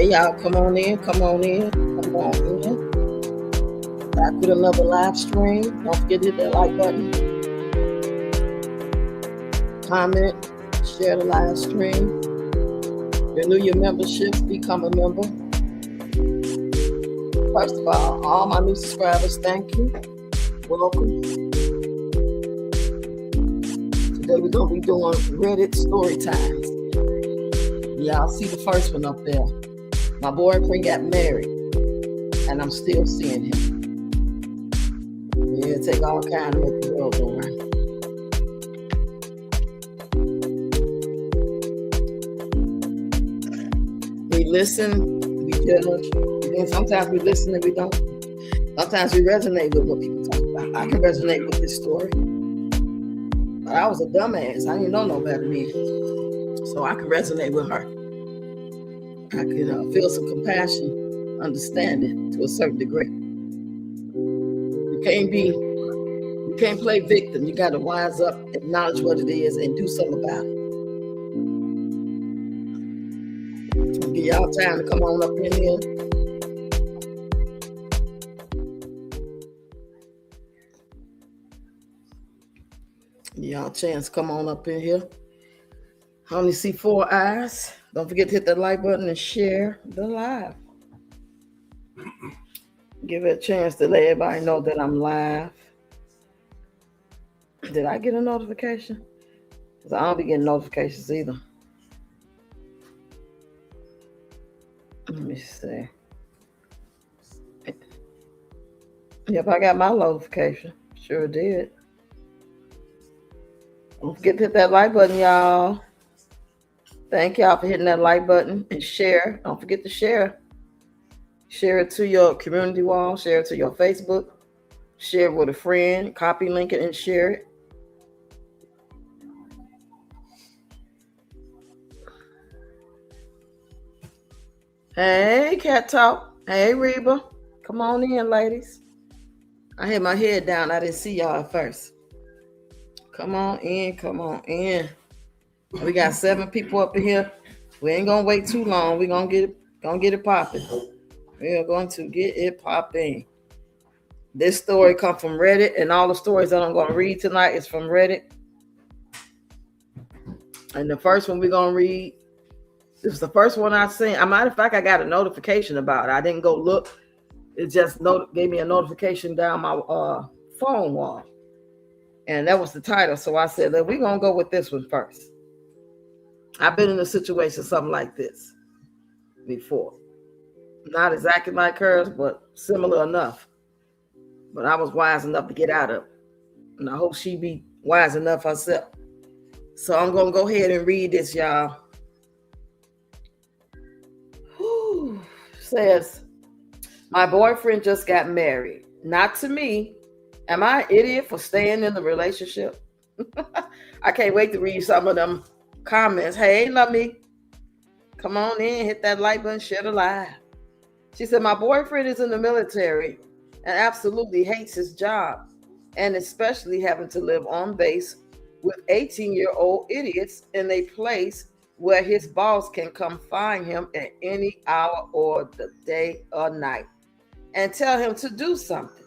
Hey y'all, come on in, come on in, come on in. Back with another live stream. Don't forget to hit that like button, comment, share the live stream. Renew your memberships, become a member. First of all my new subscribers, thank you. Welcome. Today we're gonna be doing Reddit story times. Y'all see the first one up there. My boyfriend got married, and I'm still seeing him. Yeah, take all kinds to make the world go round. We listen, we judge, and sometimes we listen and we don't. Sometimes we resonate with what people talk about. I can resonate with this story, but I was a dumbass. I didn't know no better than me, so I can resonate with her. I can feel some compassion, understanding to a certain degree. You can't play victim. You got to wise up, acknowledge what it is, and do something about it. I'll give y'all time to come on up in here. Y'all chance, come on up in here. I only see 4 eyes. Don't forget to hit that like button and share the live. Give it a chance to let everybody know that I'm live. Did I get a notification? Because I don't be getting notifications either. Let me see. Yep, I got my notification. Sure did. Don't forget to hit that like button, y'all. Thank y'all for hitting that like button and share. Don't forget to share. Share it to your community wall. Share it to your Facebook. Share it with a friend. Copy, link it, and share it. Hey, Cat Talk. Hey, Reba. Come on in, ladies. I had my head down. I didn't see y'all at first. Come on in. Come on in. We got 7 people up in here. We ain't gonna wait too long. We're gonna get it popping. We are going to get it popping. This story comes from Reddit, and all the stories that I'm going to read tonight is from Reddit. And the first one we're going to read, this is the first one I've seen. As a matter of fact, I got a notification about it. I didn't go look. It just gave me a notification down my phone wall. And that was the title. So I said, we're going to go with this one first. I've been in a situation something like this before. Not exactly like hers, but similar enough. But I was wise enough to get out of it. And I hope she be wise enough herself. So I'm going to go ahead and read this, y'all. Whew. Says, my boyfriend just got married. Not to me. Am I an idiot for staying in the relationship? I can't wait to read some of them comments. Hey, love me. Come on in, hit that like button, share the live. She said, my boyfriend is in the military and absolutely hates his job, and especially having to live on base with 18-year-old idiots in a place where his boss can come find him at any hour or the day or night and tell him to do something.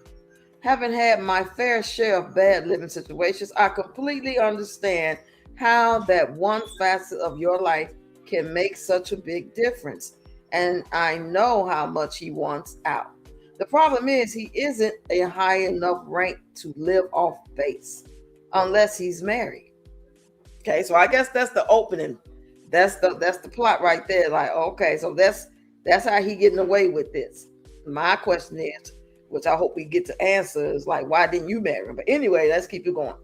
Having had my fair share of bad living situations, I completely understand how that one facet of your life can make such a big difference. And I know how much he wants out. The problem is he isn't a high enough rank to live off base unless he's married. Okay, so I guess that's the opening. That's the plot right there. Like, okay, so that's how he getting away with this. My question is, which I hope we get to answer, is like, why didn't you marry him? But anyway, let's keep it going.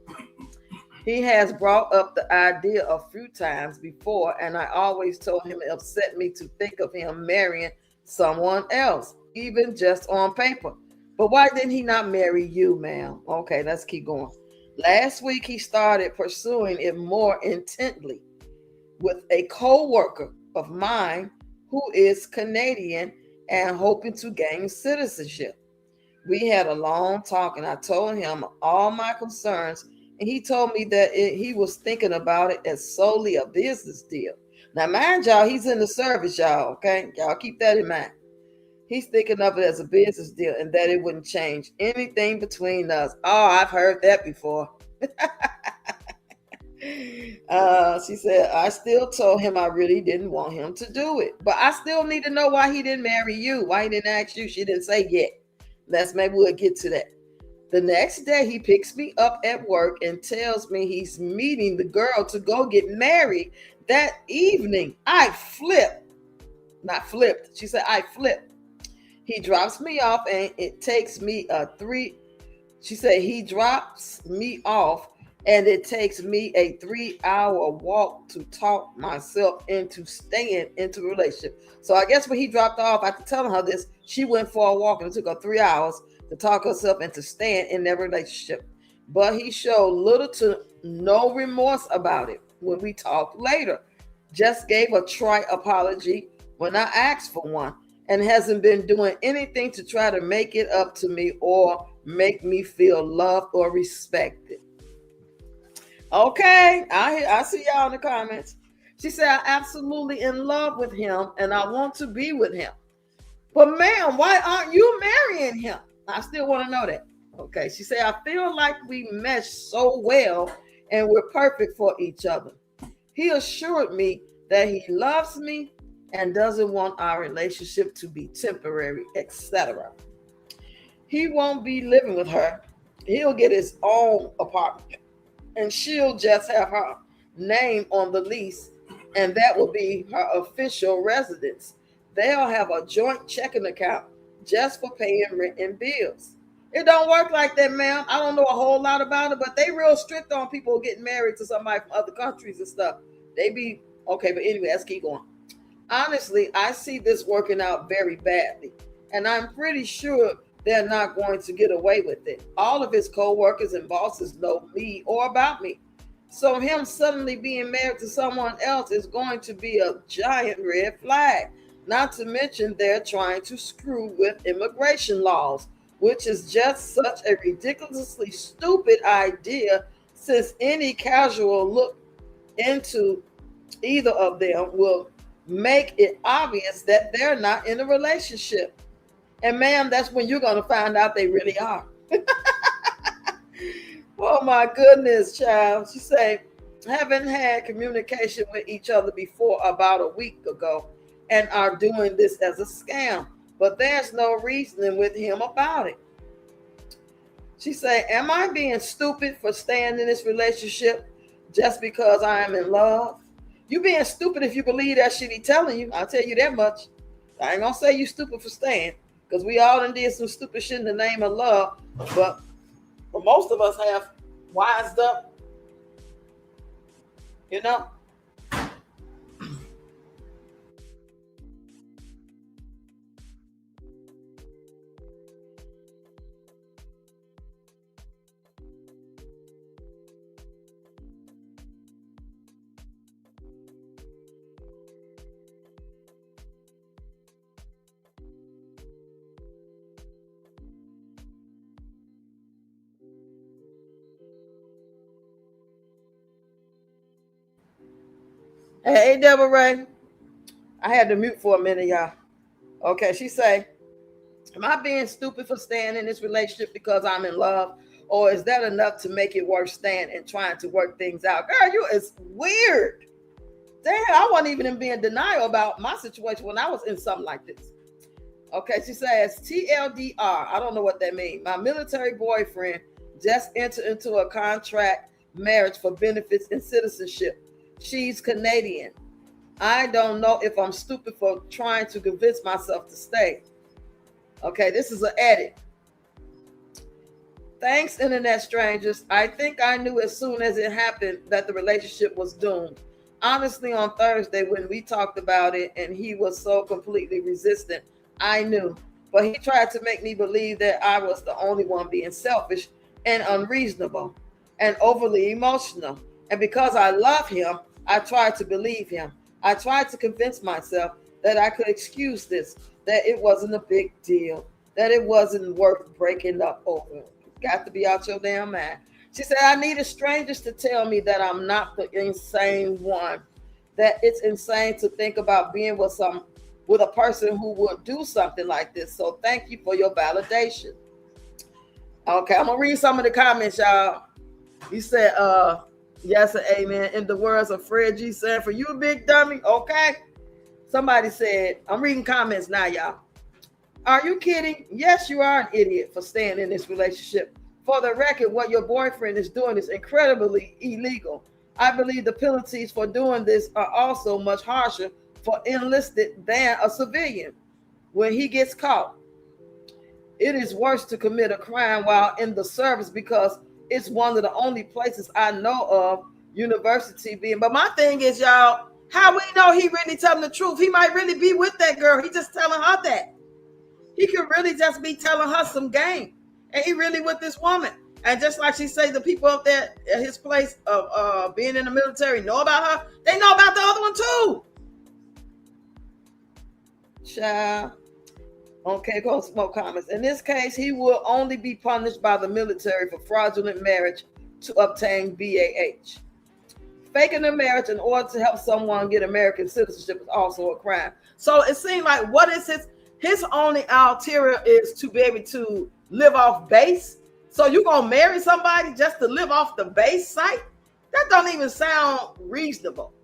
He has brought up the idea a few times before, and I always told him it upset me to think of him marrying someone else, even just on paper. But why didn't he not marry you, ma'am? Okay, let's keep going. Last week, he started pursuing it more intently with a co-worker of mine who is Canadian and hoping to gain citizenship. We had a long talk, and I told him all my concerns, and he told me that he was thinking about it as solely a business deal. Now, mind y'all, he's in the service, y'all. Okay, y'all keep that in mind. He's thinking of it as a business deal and that it wouldn't change anything between us. Oh, I've heard that before. She said, I still told him I really didn't want him to do it. But I still need to know why he didn't marry you. Why he didn't ask you. She didn't say yet. Maybe we'll get to that. The next day, he picks me up at work and tells me he's meeting the girl to go get married that evening. I flipped. Not flipped. She said, I flipped. He drops me off and it takes me she said he drops me off and it takes me a 3-hour walk to talk myself into staying into a relationship. So I guess when he dropped off, after telling her this, she went for a walk and it took her 3 hours to talk herself into staying in their relationship. But he showed little to no remorse about it when we talked later. Just gave a trite apology when I asked for one, and hasn't been doing anything to try to make it up to me or make me feel loved or respected. Okay, I see y'all in the comments. She said, I'm absolutely in love with him and I want to be with him. But ma'am, why aren't you marrying him? I still want to know that. Okay, she said, I feel like we mesh so well and we're perfect for each other. He assured me that he loves me and doesn't want our relationship to be temporary, etc. He won't be living with her. He'll get his own apartment and she'll just have her name on the lease and that will be her official residence. They'll have a joint checking account just for paying rent and bills. It don't work like that, ma'am. I don't know a whole lot about it, but they real strict on people getting married to somebody from other countries and stuff. They be okay, but anyway, let's keep going. Honestly, I see this working out very badly, and I'm pretty sure they're not going to get away with it. All of his co-workers and bosses know me or about me. So him suddenly being married to someone else is going to be a giant red flag. Not to mention they're trying to screw with immigration laws, which is just such a ridiculously stupid idea since any casual look into either of them will make it obvious that they're not in a relationship. And ma'am, that's when you're going to find out they really are. Oh my goodness, child. She said, haven't had communication with each other before about a week ago and are doing this as a scam. But there's no reasoning with him about it. She said, am I being stupid for staying in this relationship just because I am in love? You being stupid if you believe that shit he telling you. I'll tell you that much. I ain't gonna say you stupid for staying, because we all done did some stupid shit in the name of love, but most of us have wised up, you know. Hey, Deborah Ray. I had to mute for a minute, y'all. Okay, she say, am I being stupid for staying in this relationship because I'm in love? Or is that enough to make it worth staying and trying to work things out? Girl, it's weird. Damn, I wasn't even in being denial about my situation when I was in something like this. Okay, she says, TLDR. I don't know what that means. My military boyfriend just entered into a contract marriage for benefits and citizenship. She's Canadian. I don't know if I'm stupid for trying to convince myself to stay. Okay, this is an edit. Thanks, internet strangers. I think I knew as soon as it happened that the relationship was doomed. Honestly, on Thursday when we talked about it and he was so completely resistant, I knew. But he tried to make me believe that I was the only one being selfish and unreasonable and overly emotional. And because I love him, I tried to believe him. I tried to convince myself that I could excuse this, that it wasn't a big deal, that it wasn't worth breaking up over. Got to be out your damn mind. She said, I needed strangers to tell me that I'm not the insane one. that it's insane to think about being with a person who would do something like this. So thank you for your validation. Okay, I'm gonna read some of the comments, y'all. He said, yes and amen. In the words of Fred G. Sanford, you a big dummy. Okay. Somebody said, I'm reading comments now, y'all. Are you kidding? Yes, you are an idiot for staying in this relationship. For the record, what your boyfriend is doing is incredibly illegal. I believe the penalties for doing this are also much harsher for enlisted than a civilian. When he gets caught, it is worse to commit a crime while in the service, because it's one of the only places I know of university being. But my thing is, y'all, how we know he really telling the truth? He might really be with that girl. He just telling her that. He could really just be telling her some game. And he really with this woman. And just like she say, the people up there at his place of being in the military know about her. They know about the other one too. Child. Okay, go some more comments. In this case, he will only be punished by the military for fraudulent marriage to obtain BAH. Faking a marriage in order to help someone get American citizenship is also a crime. So it seems like what is his only ulterior is to be able to live off base. So you're gonna marry somebody just to live off the base site? That don't even sound reasonable.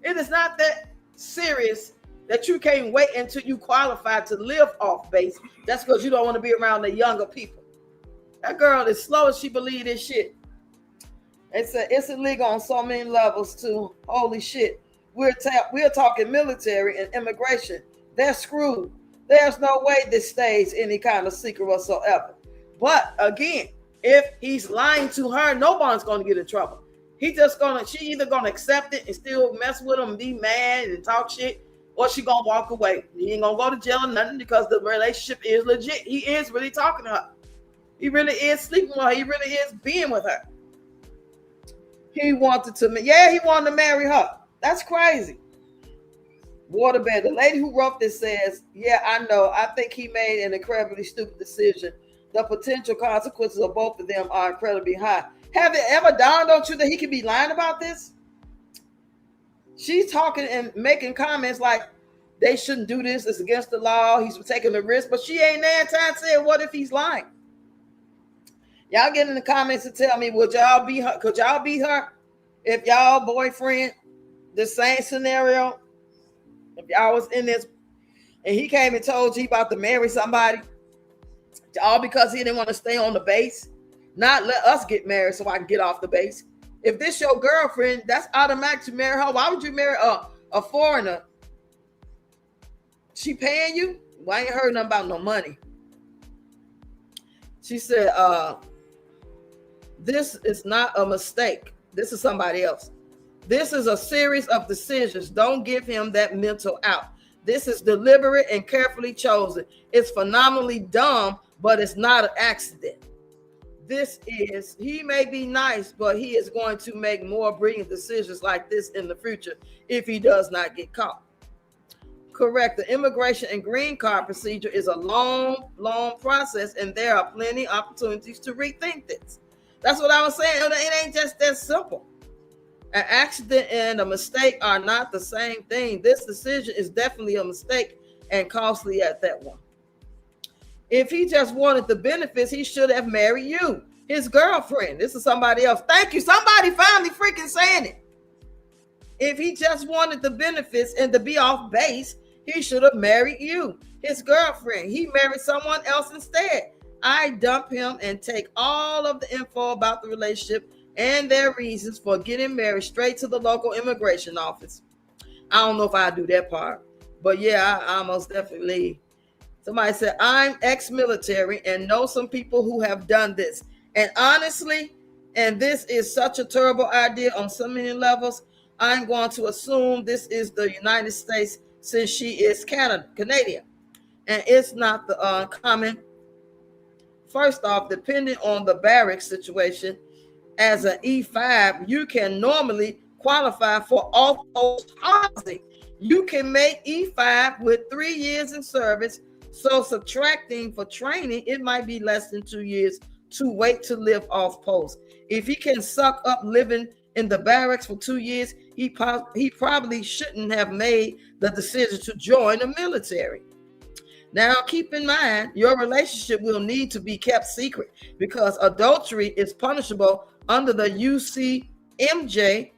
It is not that serious that you can't wait until you qualify to live off base. That's because you don't want to be around the younger people. That girl is slow as she believe this shit. It's illegal on so many levels too. Holy shit. We're talking military and immigration. They're screwed. There's no way this stays any kind of secret whatsoever. But again, if he's lying to her, nobody's going to get in trouble. She either going to accept it and still mess with him and be mad and talk shit, or she going to walk away. He ain't going to go to jail or nothing because the relationship is legit. He is really talking to her. He really is sleeping with her. He really is being with her. He wanted to marry her. That's crazy. Waterbed, the lady who wrote this says, yeah, I know. I think he made an incredibly stupid decision. The potential consequences of both of them are incredibly high. Have it ever dawned on you that he could be lying about this? She's talking and making comments like they shouldn't do this. It's against the law. He's taking the risk, but she ain't there time saying, what if he's lying? Y'all get in the comments and tell me, would y'all be her? Could y'all be her if y'all boyfriend, the same scenario? If y'all was in this and he came and told you about to marry somebody, all because he didn't want to stay on the base, not let us get married so I can get off the base. If this your girlfriend, that's automatic to marry her. Why would you marry a foreigner? She paying you? Well, I ain't heard nothing about no money. She said, this is not a mistake. This is somebody else. This is a series of decisions. Don't give him that mental out. This is deliberate and carefully chosen. It's phenomenally dumb, but it's not an accident. He may be nice, but he is going to make more brilliant decisions like this in the future if he does not get caught. Correct. The immigration and green card procedure is a long, long process, and there are plenty of opportunities to rethink this. That's what I was saying. It ain't just that simple. An accident and a mistake are not the same thing. This decision is definitely a mistake and costly at that one. If he just wanted the benefits, he should have married you, his girlfriend. This is somebody else. Thank you. Somebody finally freaking saying it. If he just wanted the benefits and to be off base, he should have married you, his girlfriend. He married someone else instead. I dump him and take all of the info about the relationship and their reasons for getting married straight to the local immigration office. I don't know if I do that part, but yeah, I most definitely leave. Somebody said, I'm ex-military and know some people who have done this. And honestly, and this is such a terrible idea on so many levels, I'm going to assume this is the United States since she is Canadian. And it's not the uncommon. First off, depending on the barracks situation, as an E5, you can normally qualify for off-post housing. You can make E5 with 3 years in service. So subtracting for training, it might be less than 2 years to wait to live off post. If he can suck up living in the barracks for 2 years, he probably shouldn't have made the decision to join the military. Now, keep in mind, your relationship will need to be kept secret because adultery is punishable under the UCMJ.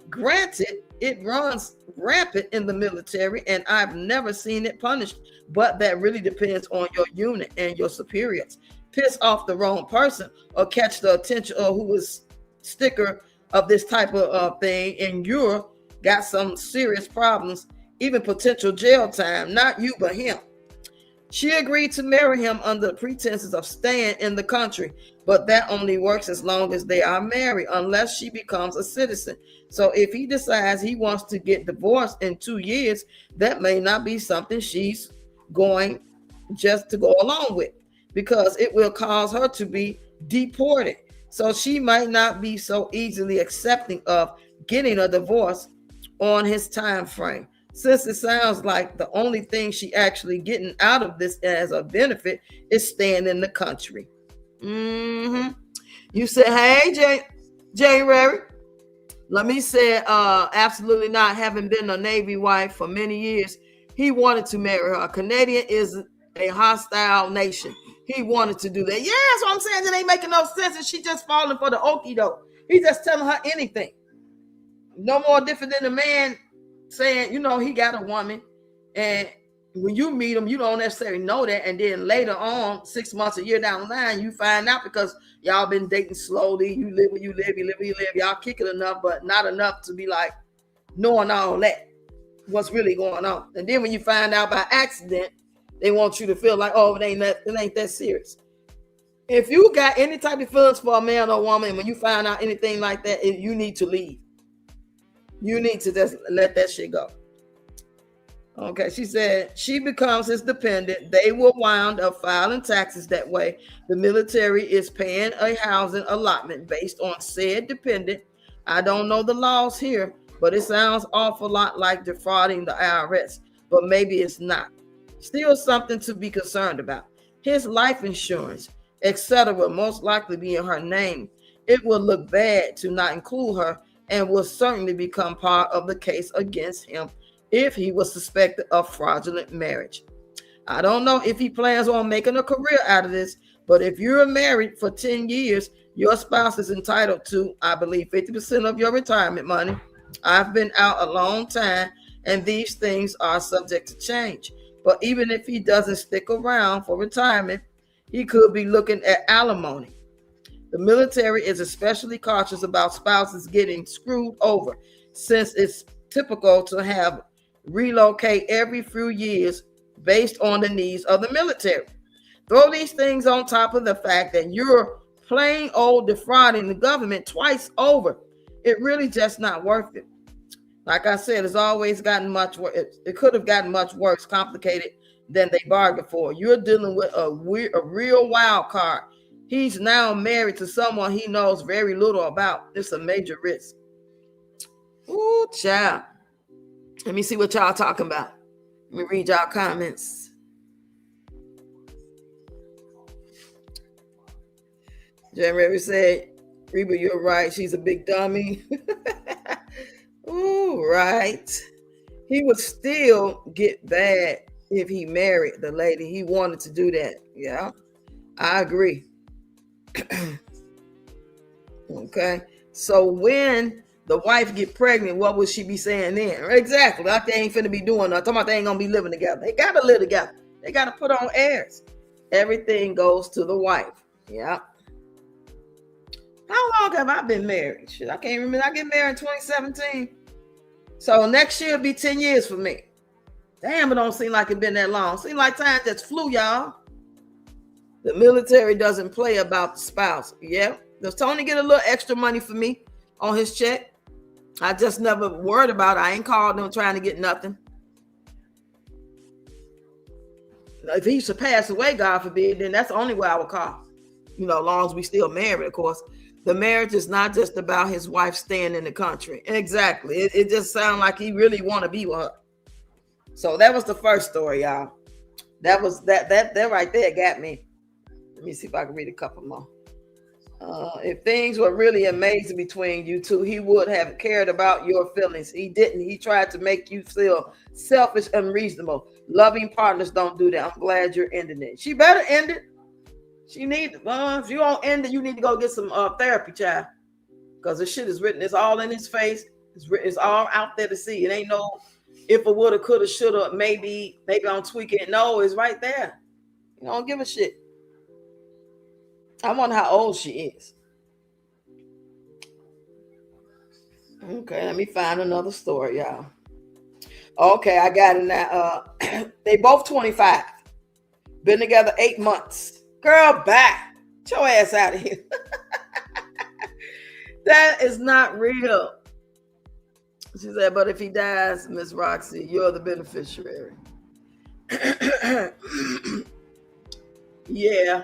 Granted, it runs rampant in the military, and I've never seen it punished, but that really depends on your unit and your superiors. Piss off the wrong person or catch the attention of who is sticker of this type of thing, and you're got some serious problems, even potential jail time. Not you, but him. She agreed to marry him under the pretenses of staying in the country, but that only works as long as they are married, unless she becomes a citizen. So if he decides he wants to get divorced in 2 years, that may not be something she's going just to go along with, because it will cause her to be deported. So she might not be so easily accepting of getting a divorce on his time frame. Since it sounds like the only thing she actually getting out of this as a benefit is staying in the country. You said, hey, January. Let me say, absolutely not. Having been a Navy wife for many years, he wanted to marry her. Canadian is a hostile nation. He wanted to do that. Yeah, that's what I'm saying. It ain't making no sense. And she just falling for the okie doke. He's just telling her anything. No more different than a man saying, he got a woman, and when you meet him, you don't necessarily know that, and then later on, 6 months, a year down the line, you find out because y'all been dating slowly. You live where you live, you live where you live. Y'all kick it enough, but not enough to be like knowing all that, what's really going on. And then when you find out by accident, they want you to feel like, oh, it ain't that serious. If you got any type of feelings for a man or woman, when you find out anything like that, you need to leave. You need to just let that shit go. Okay, she said she becomes his dependent. They will wind up filing taxes that way. The military is paying a housing allotment based on said dependent. I don't know the laws here, but it sounds awful lot like defrauding the IRS, but maybe it's not. Still something to be concerned about. His life insurance, etc., will most likely be in her name. It will look bad to not include her, and will certainly become part of the case against him if he was suspected of fraudulent marriage. I don't know if he plans on making a career out of this, but if you're married for 10 years, your spouse is entitled to, I believe, 50% of your retirement money. I've been out a long time, and these things are subject to change. But even if he doesn't stick around for retirement, he could be looking at alimony. The military is especially cautious about spouses getting screwed over, since it's typical to have relocate every few years based on the needs of the military. Throw these things on top of the fact that you're plain old defrauding the government twice over. It really just not worth it. Like I said, it's always gotten much worse. It could have gotten much worse, complicated than they bargained for. You're dealing with a real wild card. He's now married to someone he knows very little about. It's a major risk. Ooh, child. Let me see what y'all talking about. Let me read y'all comments. January said, Reba, you're right. She's a big dummy. Ooh, right. He would still get bad if he married the lady. He wanted to do that. Yeah, I agree. Okay, so when the wife get pregnant, what would she be saying then? Exactly, like they ain't finna be doing nothing. Talking about they ain't gonna be living together. They gotta live together. They gotta put on airs. Everything goes to the wife. Yeah. How long have I been married? Shit, I can't remember. I get married in 2017. So next year will be 10 years for me. Damn, it don't seem like it been that long. Seem like time just flew, y'all. The military doesn't play about the spouse. Yeah. Does Tony get a little extra money for me on his check? I just never worried about it. I ain't called them trying to get nothing. If he should pass away, God forbid, then that's the only way I would call. As long as we still married, of course. The marriage is not just about his wife staying in the country. Exactly. It just sounds like he really want to be with her. So that was the first story, y'all. That was that right there got me. Let me see if I can read a couple more. If things were really amazing between you two, he would have cared about your feelings. He didn't. He tried to make you feel selfish, unreasonable. Loving partners don't do that. I'm glad you're ending it. She better end it. She need. If you don't end it, you need to go get some therapy, child. Because the shit is written. It's all in his face. It's all out there to see. It ain't no if it woulda, coulda, shoulda, maybe I'm tweaking it. No, it's right there. You don't give a shit. I wonder how old she is. Okay, let me find another story, y'all. Okay, I got it now. They both 25. Been together 8 months. Girl, bye. Get your ass out of here. That is not real. She said, but if he dies, Miss Roxy, you're the beneficiary. Yeah.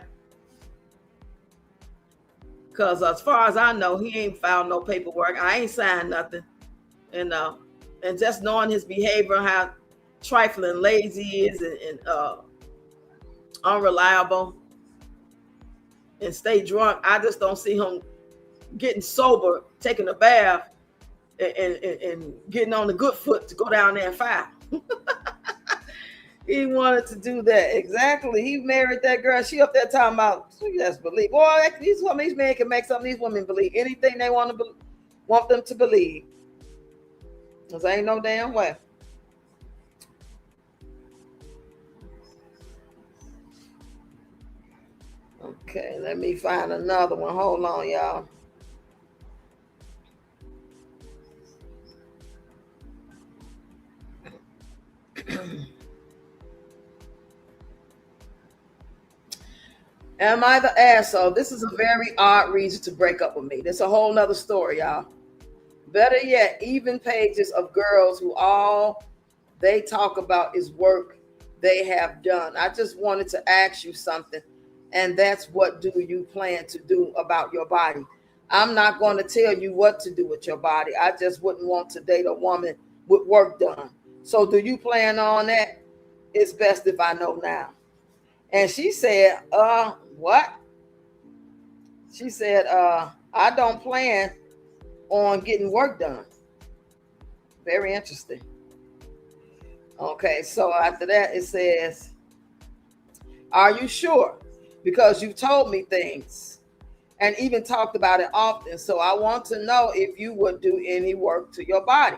Because as far as I know, he ain't filed no paperwork. I ain't signed nothing. And just knowing his behavior, how trifling, lazy he is, and unreliable, and stay drunk, I just don't see him getting sober, taking a bath, and getting on the good foot to go down there and file. He wanted to do that. Exactly. He married that girl. She up there talking about, you just believe. Boy, these men can make some of these women believe anything they want them to believe. Because ain't no damn way. Okay, let me find another one. Hold on, y'all. Am I the asshole? This is a very odd reason to break up with me. This is a whole nother story, y'all. Better yet, even pages of girls who all they talk about is work they have done. I just wanted to ask you something, and that's what do you plan to do about your body? I'm not going to tell you what to do with your body. I just wouldn't want to date a woman with work done. So do you plan on that? It's best if I know now. And she said, what? She said, I don't plan on getting work done. Very interesting. Okay, so after that it says, are you sure? Because you told me things and even talked about it often. So I want to know if you would do any work to your body.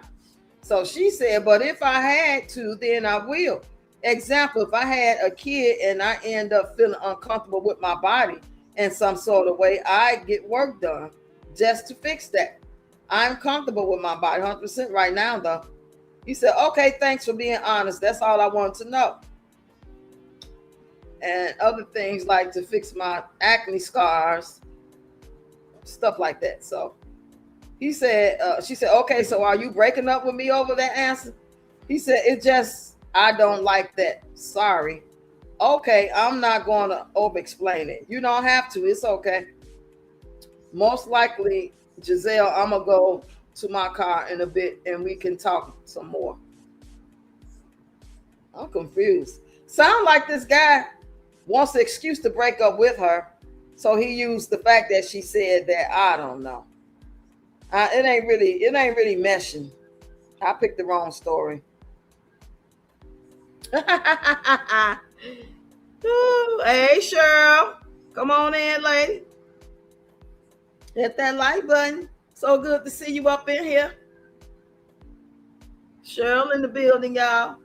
So she said, but if I had to, then I will. Example, if I had a kid and I end up feeling uncomfortable with my body in some sort of way, I get work done just to fix that. I'm comfortable with my body 100% right now, though. He said, okay, thanks for being honest. That's all I wanted to know. And other things like to fix my acne scars, stuff like that. So he said, she said, okay, so are you breaking up with me over that answer? He said, it just, I don't like that. Sorry. Okay, I'm not going to over-explain it. You don't have to. It's okay. Most likely, Giselle, I'm going to go to my car in a bit and we can talk some more. I'm confused. Sound like this guy wants an excuse to break up with her. So he used the fact that she said that, I don't know. It ain't really meshing. I picked the wrong story. Ooh, hey, Cheryl. Come on in, lady. Hit that like button. So good to see you up in here. Cheryl in the building, y'all.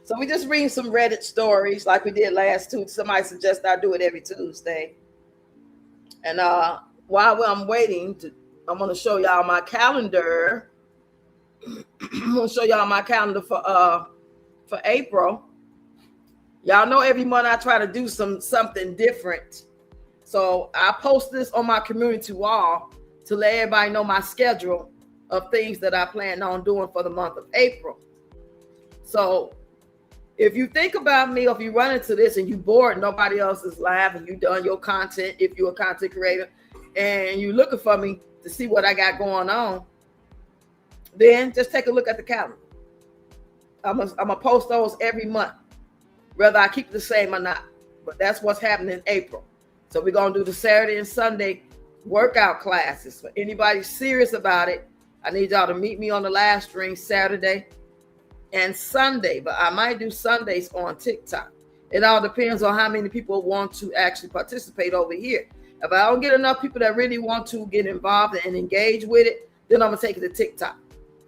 So we just reading some Reddit stories like we did last Tuesday. Somebody suggested I do it every Tuesday. And while I'm waiting, I'm going to show y'all my calendar. I'm going to show y'all my calendar for April. Y'all know every month I try to do something different. So I post this on my community wall to let everybody know my schedule of things that I plan on doing for the month of April. So if you think about me, or if you run into this and you bored, nobody else is live, and you done your content, if you're a content creator, and you're looking for me to see what I got going on, then just take a look at the calendar. I'm gonna post those every month, whether I keep it the same or not. But that's what's happening in April. So we're going to do the Saturday and Sunday workout classes. For anybody serious about it, I need y'all to meet me on the live stream Saturday and Sunday. But I might do Sundays on TikTok. It all depends on how many people want to actually participate over here. If I don't get enough people that really want to get involved and engage with it, then I'm going to take it to TikTok.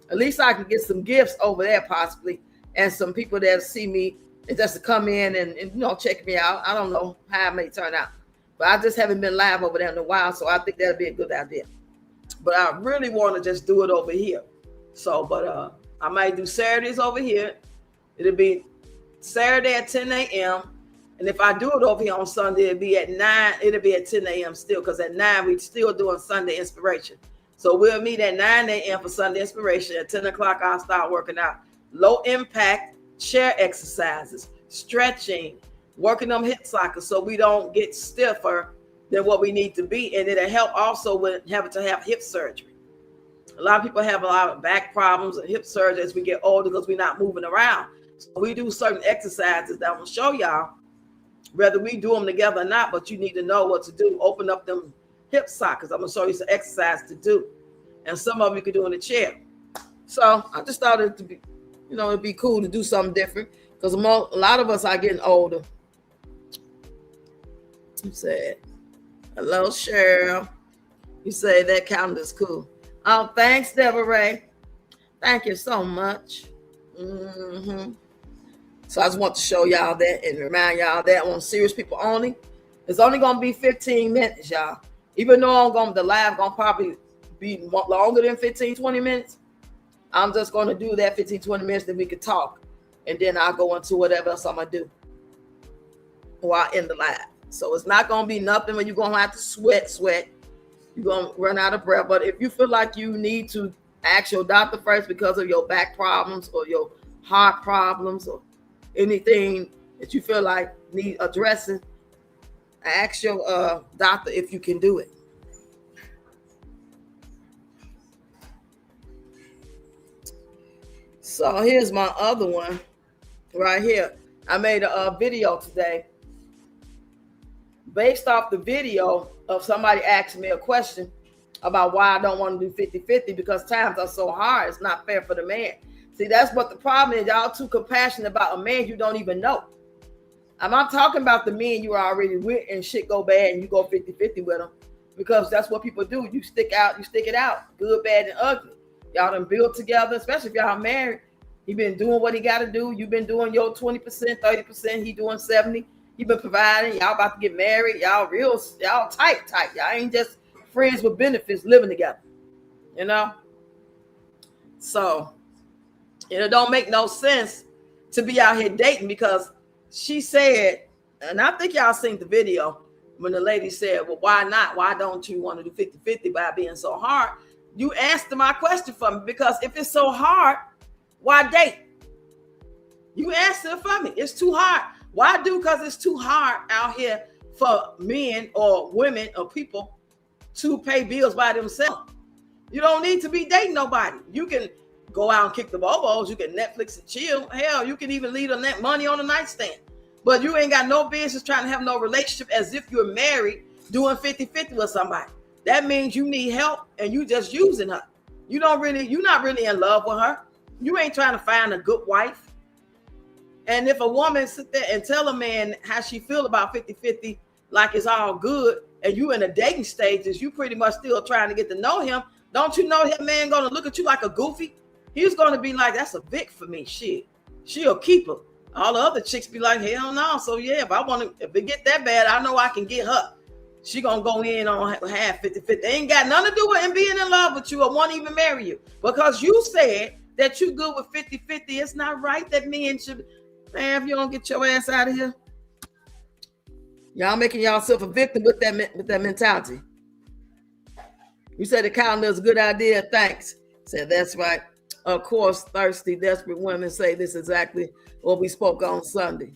At least I can get some gifts over there possibly, and some people that see me and just to come in and check me out. I don't know how it may turn out. But I just haven't been live over there in a while, so I think that'd be a good idea. But I really want to just do it over here. So, but I might do Saturdays over here. It'll be Saturday at 10 a.m. And if I do it over here on Sunday, it'll be at 9. It'll be at 10 a.m. still, because at 9 we're still doing Sunday inspiration. So we'll meet at 9 a.m. for Sunday inspiration. At 10 o'clock, I'll start working out low impact chair exercises, stretching, working on hip sockets so we don't get stiffer than what we need to be. And it'll help also with having to have hip surgery. A lot of people have a lot of back problems and hip surgery as we get older because we're not moving around. So we do certain exercises that I will show y'all, whether we do them together or not, but you need to know what to do. Open up them hip sockets. I'm going to show you some exercise to do. And some of them you can do in the chair. So I just thought it to be, it'd be cool to do something different because a lot of us are getting older. You said, hello, Cheryl. You say that calendar's cool. Oh, thanks, Deborah Ray. Thank you so much. So I just want to show y'all that and remind y'all that on Serious People Only. It's only going to be 15 minutes, y'all. Even though the live going to probably be longer than 15, 20 minutes. I'm just going to do that 15, 20 minutes that we could talk. And then I'll go into whatever else I'm going to do while in the live. So it's not going to be nothing where you're going to have to sweat. You're going to run out of breath. But if you feel like you need to ask your doctor first because of your back problems or your heart problems or anything that you feel like need addressing, ask your doctor if you can do it. So here's my other one right here. I made a video today based off the video of somebody asking me a question about why I don't want to do 50-50 because times are so hard. It's not fair for the man. See, that's what the problem is. Y'all too compassionate about a man you don't even know. I'm not talking about the men you are already with and shit go bad and you go 50-50 with them because that's what people do. You stick it out, good, bad, and ugly. Y'all done build together, especially if y'all married. He been doing what he got to do. You've been doing your 20%, 30%. He doing 70%. He been providing. Y'all about to get married. Y'all tight. Y'all ain't just friends with benefits living together. So it don't make no sense to be out here dating because she said, and I think y'all seen the video when the lady said, well, why not? Why don't you want to do 50-50 by being so hard? You answered my question for me because if it's so hard, why date? You answered it for me. It's too hard. Why do? Because it's too hard out here for men or women or people to pay bills by themselves. You don't need to be dating nobody. You can go out and kick the bobos. You can Netflix and chill. Hell, you can even leave the money on the nightstand. But you ain't got no business trying to have no relationship as if you're married doing 50-50 with somebody. That means you need help and you just using her. You're not really in love with her. You ain't trying to find a good wife. And if a woman sit there and tell a man how she feel about 50-50, like it's all good, and you in the dating stages, you pretty much still trying to get to know him, don't you know that man gonna look at you like a goofy? He's gonna be like, that's a Vic for me. Shit, she'll keep her. All the other chicks be like, hell no. So yeah, if it get that bad, I know I can get her. She gonna go in on half 50-50. They ain't got nothing to do with him being in love with you or want to even marry you. Because you said that you good with 50-50. It's not right that men should. Man, if you don't get your ass out of here, y'all making yourself a victim with that mentality. You said the calendar is a good idea. Thanks. Said that's right. Of course, thirsty, desperate women say this exactly what we spoke on Sunday.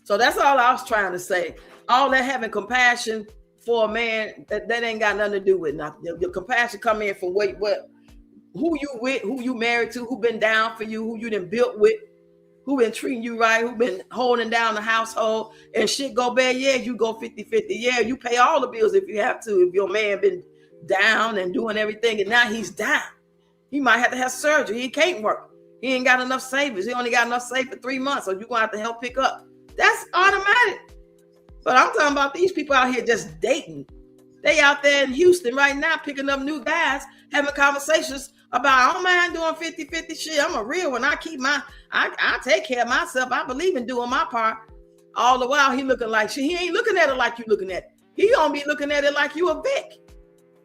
So that's all I was trying to say. All that having compassion for a man, that ain't got nothing to do with nothing. Your compassion come in from who you with, who you married to, who been down for you, who you done built with. who been treating you right, who been holding down the household, and shit go bad, yeah, you go 50-50. Yeah, you pay all the bills if you have to. If your man been down and doing everything, and now he's down. He might have to have surgery. He can't work. He ain't got enough savings. He only got enough saved for 3 months, so you're going to have to help pick up. That's automatic. But I'm talking about these people out here just dating. They out there in Houston right now picking up new guys, having conversations about, I don't mind doing 50-50 shit. I'm a real one. I take care of myself. I believe in doing my part. All the while he looking like shit. He ain't looking at it like you looking at it. He gonna be looking at it like you a Vic.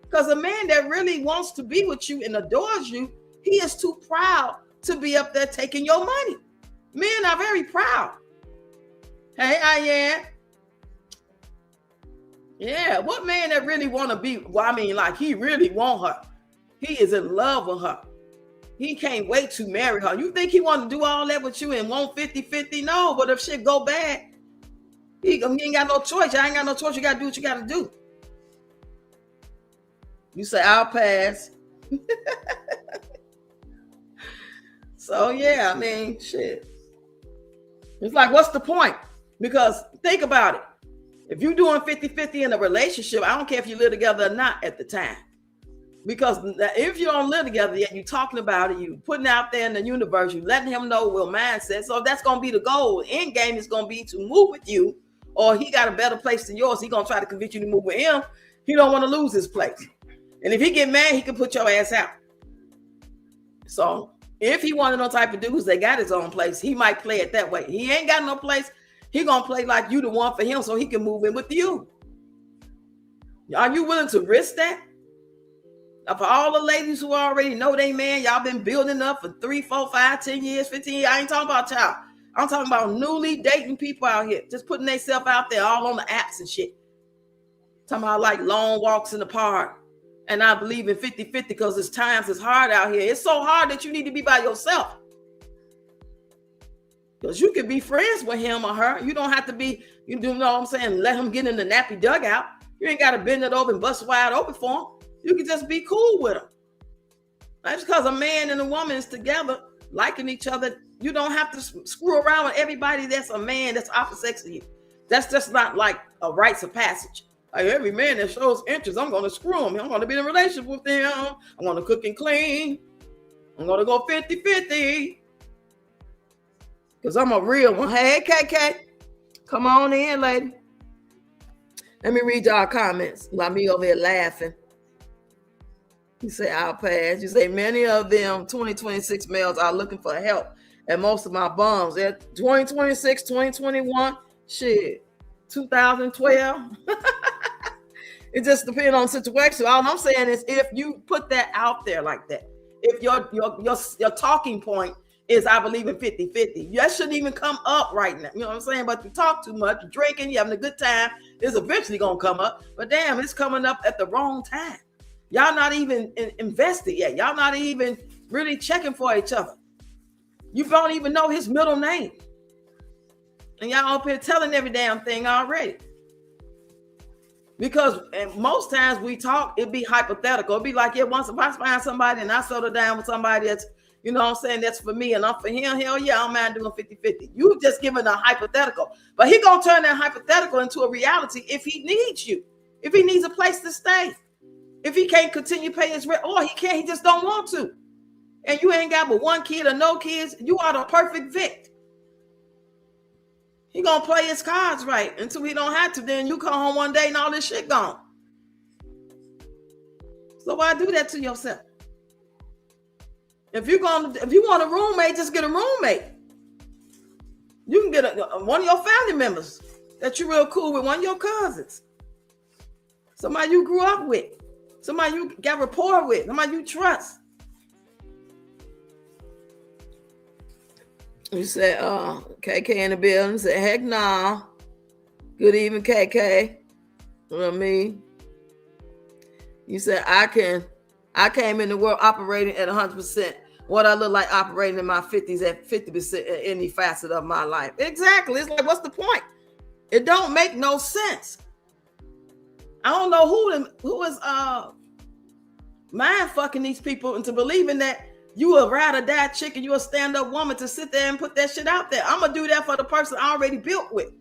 Because a man that really wants to be with you and adores you, he is too proud to be up there taking your money. Men are very proud. Hey, I am. Yeah, what man that really want to be, well, I mean, like he really want her. He is in love with her. He can't wait to marry her. You think he want to do all that with you and want 50-50? No, but if shit go bad, he ain't got no choice. I ain't got no choice. You got to do what you got to do. You say, I'll pass. So, yeah, I mean, shit. It's like, what's the point? Because think about it. If you're doing 50-50 in a relationship, I don't care if you live together or not at the time. Because if you don't live together yet, you're talking about it, you putting out there in the universe, you letting him know what mindset. So that's going to be the goal. End game is going to be to move with you, or he got a better place than yours. He going to try to convince you to move with him. He don't want to lose his place. And if he get mad, he can put your ass out. So if he wanted no type of dudes that got his own place, he might play it that way. He ain't got no place. He gonna play like you the one for him so he can move in with you. Are you willing to risk that? Now, for all the ladies who already know they man, y'all been building up for 3, 4, 5, 10 years, 15 years. I ain't talking about y'all. I'm talking about newly dating people out here, just putting themselves out there all on the apps and shit. Talking about like long walks in the park. And I believe in 50-50 because it's times it's hard out here. It's so hard that you need to be by yourself. Because you can be friends with him or her. You don't have to be, you know what I'm saying, let him get in the nappy dugout. You ain't got to bend it over and bust wide open for him. You can just be cool with him. That's because a man and a woman is together, liking each other. You don't have to screw around with everybody that's a man that's opposite sex of you. That's just not like a rites of passage. Like every man that shows interest, I'm going to screw him. I'm going to be in a relationship with him. I'm going to cook and clean. I'm going to go 50-50. Because I'm a real one. Hey, KK. Come on in, lady. Let me read y'all comments. Like me over here laughing. You say, I'll pass. You say, many of them 2026 males are looking for help. And most of my bums, they're 2026, 2021, shit, 2012. It just depends on the situation. All I'm saying is if you put that out there like that, if your talking point is I believe in 50-50. That shouldn't even come up right now. You know what I'm saying? But you talk too much, you're drinking, you're having a good time. It's eventually going to come up. But damn, it's coming up at the wrong time. Y'all not even invested yet. Y'all not even really checking for each other. You don't even know his middle name. And y'all up here telling every damn thing already. Because most times we talk, it'd be hypothetical. It'd be like, yeah, once if I find somebody and I settle down with somebody that's, you know what I'm saying, that's for me and I'm for him, hell yeah, I don't mind doing 50-50. You just giving a hypothetical. But he gonna turn that hypothetical into a reality if he needs you. If he needs a place to stay. If he can't continue paying his rent, or he can't, he just don't want to. And you ain't got but one kid or no kids, you are the perfect Vic. He gonna play his cards right until he don't have to. Then you come home one day and all this shit gone. So why do that to yourself? If you want a roommate, just get a roommate. You can get one of your family members that you're real cool with, one of your cousins, somebody you grew up with, somebody you got rapport with, somebody you trust. You said, KK in the building. Said, heck nah. Good evening, KK. You know what I mean? You said, I came in the world operating at 100%. What I look like operating in my 50s at 50% in any facet of my life. Exactly. It's like, what's the point? It don't make no sense. I don't know who is mind fucking these people into believing that You a ride or die chicken. You a stand-up woman to sit there and put that shit out there. I'm going to do that for the person I already built with.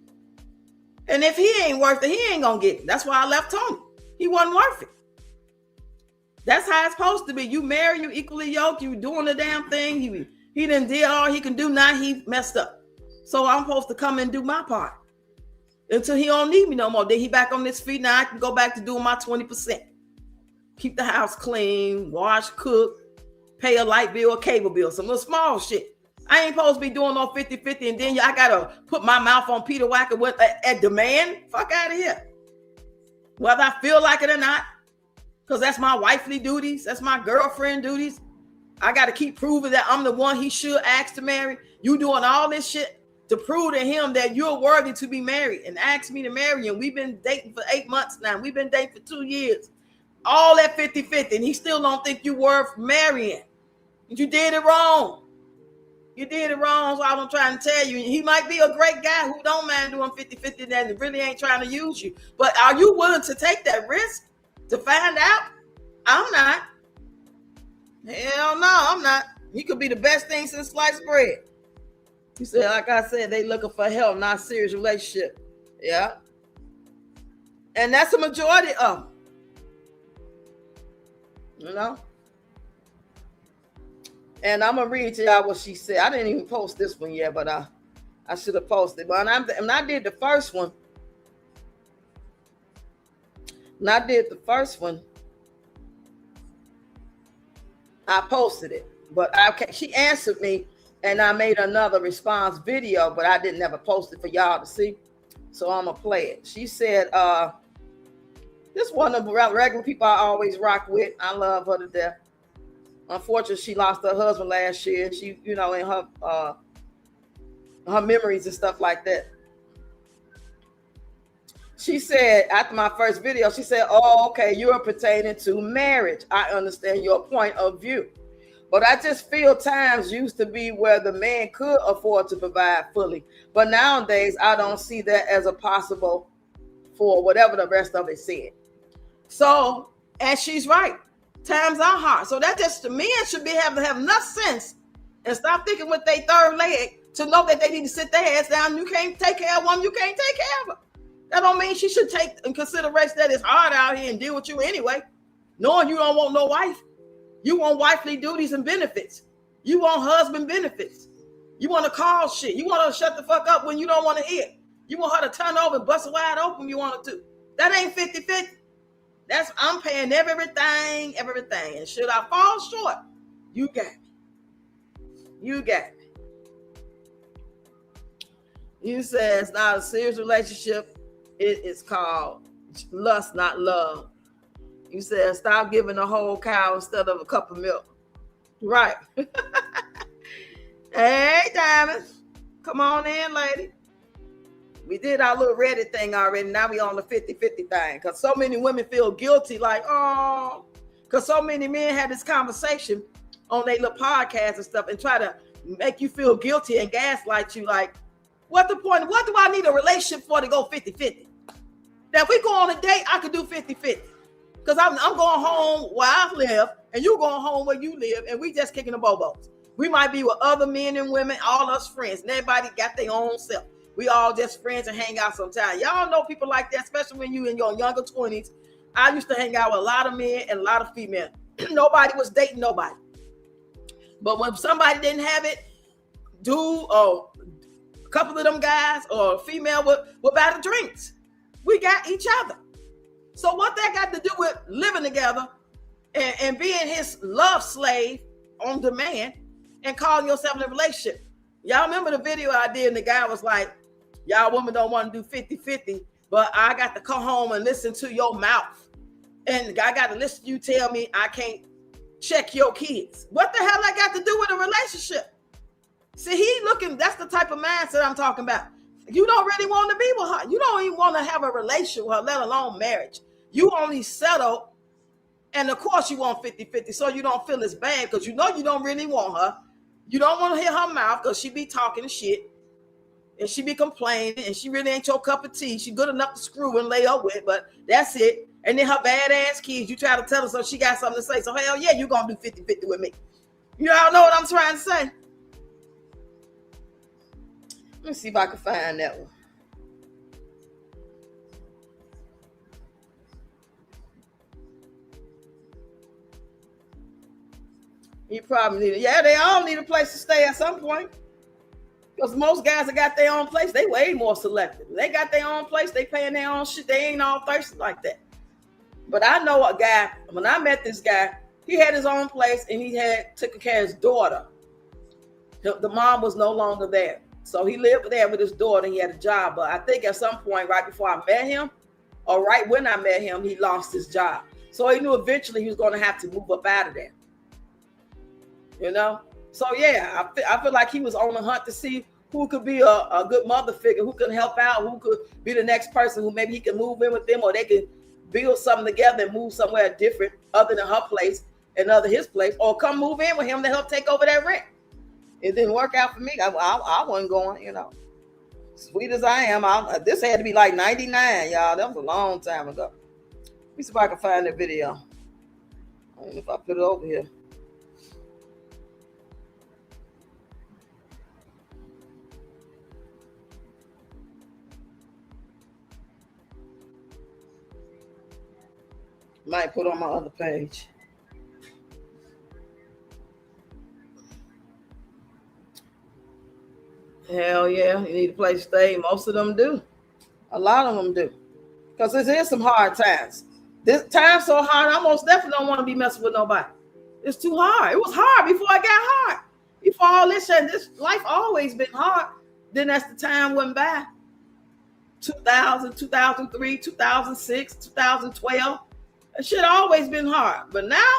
And if he ain't worth it, he ain't going to get it. That's why I left Tony. He wasn't worth it. That's how it's supposed to be. You marry, you equally yoked, you doing the damn thing. He done did all he can do. Now he messed up. So I'm supposed to come and do my part until he don't need me no more. Then he back on his feet. Now I can go back to doing my 20%. Keep the house clean, wash, cook, pay a light bill, a cable bill, some little small shit. I ain't supposed to be doing no 50-50 and then I got to put my mouth on Peter Wacker with a demand. Fuck out of here. Whether I feel like it or not, because that's my wifely duties. That's my girlfriend duties. I got to keep proving that I'm the one he should ask to marry. You doing all this shit to prove to him that you're worthy to be married and ask me to marry you. And we've been dating for 8 months now. We've been dating for 2 years. All that 50-50. And he still don't think you're worth marrying. You did it wrong. You did it wrong. So I'm trying to tell you. He might be a great guy who don't mind doing 50-50 and really ain't trying to use you. But are you willing to take that risk to find out? I'm not. Hell no, I'm not. He could be the best thing since sliced bread. You said, like I said, they looking for help, not serious relationship. Yeah. And that's the majority of them. You know? And I'm going to read to y'all what she said. I didn't even post this one yet, but I should have posted. But when I did the first one, I posted it. But she answered me, and I made another response video, but I didn't ever post it for y'all to see. So I'm going to play it. She said, this one of the regular people I always rock with. I love her to death. Unfortunately, she lost her husband last year. She, in her memories and stuff like that. She said, after my first video, she said, oh, okay, you're pertaining to marriage. I understand your point of view. But I just feel times used to be where the man could afford to provide fully. But nowadays, I don't see that as a possible for whatever the rest of it said. So, and she's right. Times are hard. So that just, the men should have enough sense and stop thinking with their third leg to know that they need to sit their ass down. You can't take care of one, you can't take care of her. That don't mean she should take in consideration that it's hard out here and deal with you anyway. Knowing you don't want no wife. You want wifely duties and benefits. You want husband benefits. You want to call shit. You want her to shut the fuck up when you don't want to hear. You want her to turn over and bust it wide open when you want her to. That ain't 50-50. That's, I'm paying everything. And should I fall short, you got me. You got me. You said it's not a serious relationship. It is called lust, not love. You said stop giving a whole cow instead of a cup of milk. Right. Hey, Diamond. Come on in, lady. We did our little Reddit thing already. Now we on the 50-50 thing. Because so many women feel guilty, like, oh. Because so many men had this conversation on their little podcasts and stuff and try to make you feel guilty and gaslight you, like, what the point? What do I need a relationship for to go 50-50? Now, if we go on a date, I could do 50-50. Because I'm going home where I live, and you going home where you live, and we just kicking the bobos. We might be with other men and women, all us friends, and everybody got their own self. We all just friends and hang out sometimes. Y'all know people like that, especially when you in your younger 20s. I used to hang out with a lot of men and a lot of females. Nobody was dating nobody. But when somebody didn't have it, dude or a couple of them guys or a female would buy the drinks. We got each other. So what that got to do with living together and being his love slave on demand and calling yourself in a relationship? Y'all remember the video I did and the guy was like, y'all women don't want to do 50-50, but I got to come home and listen to your mouth. And I got to listen to you tell me I can't check your kids. What the hell I got to do with a relationship? See, he looking, that's the type of mindset I'm talking about. You don't really want to be with her. You don't even want to have a relationship with her, let alone marriage. You only settle, and of course you want 50-50, so you don't feel as bad because you know you don't really want her. You don't want to hear her mouth because she be talking shit, and she be complaining, and she really ain't your cup of tea. She good enough to screw and lay up with, but that's it. And then her badass kids, you try to tell her so she got something to say. So hell yeah, you going to do 50-50 with me. Y'all know what I'm trying to say? Let me see if I can find that one. You probably need it. Yeah, they all need a place to stay at some point. Because most guys that got their own place, they way more selective. They got their own place, they paying their own shit. They ain't all thirsty like that. But I know a guy, when I met this guy, he had his own place and he had taken care of his daughter. The mom was no longer there. So he lived there with his daughter. He had a job. But I think at some point, right before I met him, or right when I met him, he lost his job. So he knew eventually he was going to have to move up out of there. You know? So yeah, I feel like he was on the hunt to see who could be a good mother figure, who could help out, who could be the next person who maybe he can move in with them, or they can build something together and move somewhere different other than her place and other his place, or come move in with him to help take over that rent. It didn't work out for me. I wasn't going, you know. Sweet as I am, this had to be like 99, y'all. That was a long time ago. Let me see if I can find the video. I don't know if I put it over here. Might put on my other page. Hell yeah, you need a place to stay. Most of them do. A lot of them do. Because this is some hard times. This time's so hard, I most definitely don't want to be messing with nobody. It's too hard. It was hard before it got hard. Before all this shit, this life always been hard. Then as the time went by, 2000, 2003, 2006, 2012, that shit always been hard. But now,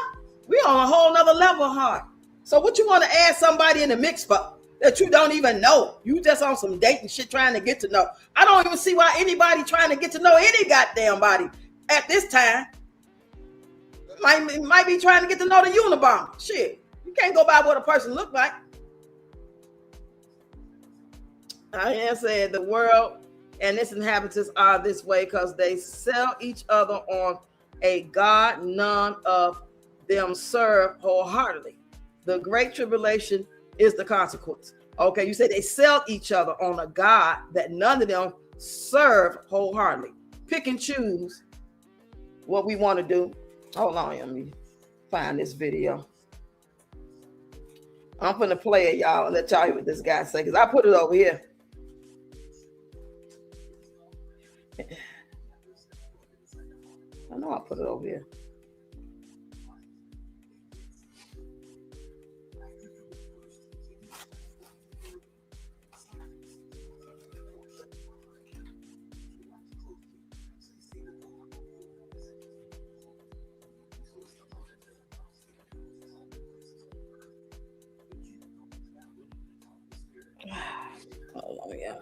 we on a whole nother level of hard. So what you want to add somebody in the mix for that you don't even know? You just on some dating shit trying to get to know. I don't even see why anybody trying to get to know any goddamn body at this time. Might be trying to get to know the Unabomber. Shit, you can't go by what a person look like. I am saying the world and its inhabitants are this way because they sell each other on a God none of them serve wholeheartedly. The great tribulation is the consequence. Okay, you say they sell each other on a God that none of them serve wholeheartedly. Pick and choose what we want to do. Hold on, let me find this video. I'm gonna play it, y'all, and let y'all hear what this guy say, because I put it over here. I know I put it over here. Hold on, yeah.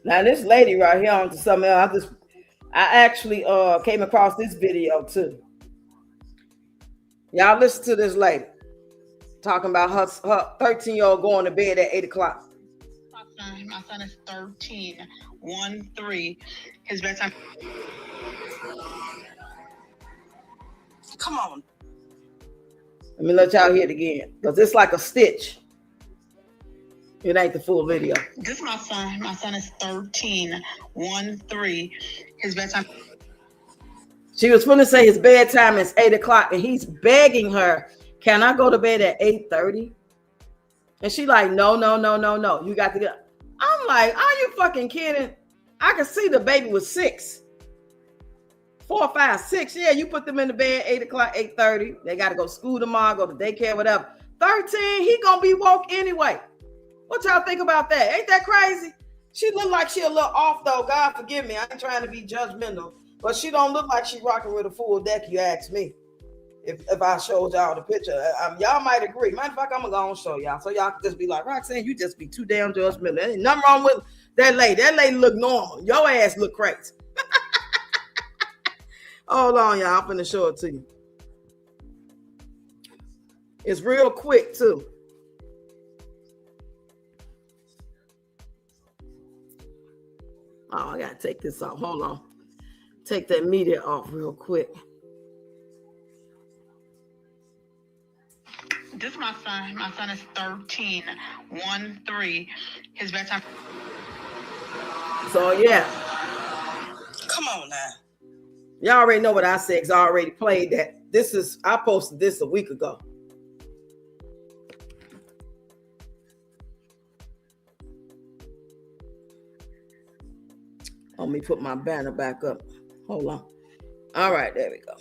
Now this lady right here on to something else. I actually came across this video too. Y'all listen to this lady talking about her 13-year-old going to bed at 8 o'clock. My son is 13, 1-3. His bedtime. Come on. Let me let y'all hear it again, because it's like a stitch. It ain't the full video. This is my son. My son is 13, 1-3. His bedtime. She was going to say his bedtime is 8 o'clock, and he's begging her, can I go to bed at 8:30? And she like, no. You got to get. I'm like, are you fucking kidding? I can see the baby was 6. 4, 5, 6. Yeah, you put them in the bed 8 o'clock, 8:30. They got to go to school tomorrow, go to daycare, whatever. 13, he gonna be woke anyway. What y'all think about that? Ain't that crazy? She look like she a little off though. God forgive me. I ain't trying to be judgmental, but she don't look like she rocking with a full deck. You ask me. If I showed y'all the picture, y'all might agree. Matter of fact, I'm gonna show y'all so y'all can just be like, Roxanne, you just be too damn judgmental. There ain't nothing wrong with that lady. That lady look normal. Your ass look crazy. Hold on, y'all. I'm finna show it to you. It's real quick too. Oh, I gotta take this off. Hold on. Take that media off real quick. This is my son. My son is 13. 1-3. His bedtime. So yeah. Come on now. Y'all already know what I said because I already played that. I posted this a week ago. Let me put my banner back up. Hold on. All right, there we go.